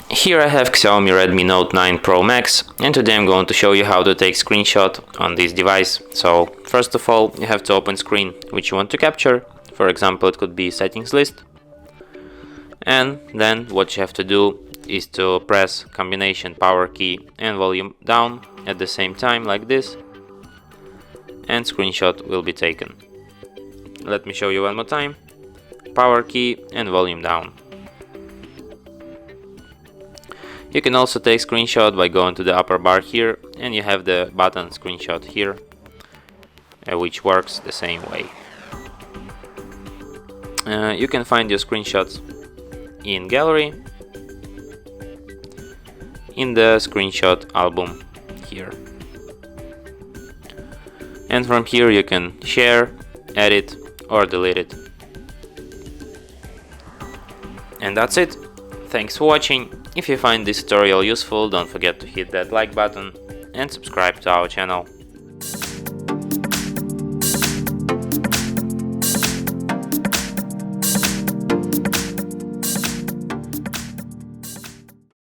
Here I have Xiaomi Redmi Note 9 Pro Max, and today I'm going to show you how to take screenshot on this device. So first of all, you have to open screen which you want to capture. For example, it could be settings list. And then what you have to do is to press combination power key and volume down at the same time like this, and screenshot will be taken. Let me show you one more time. Power key and volume down. You can also take screenshot by going to the upper bar here, and you have the button screenshot here, which works the same way. You can find your screenshots in gallery, in the screenshot album here. And from here you can share, edit or delete it. And that's it. Thanks for watching. If you find this tutorial useful, don't forget to hit that like button and subscribe to our channel.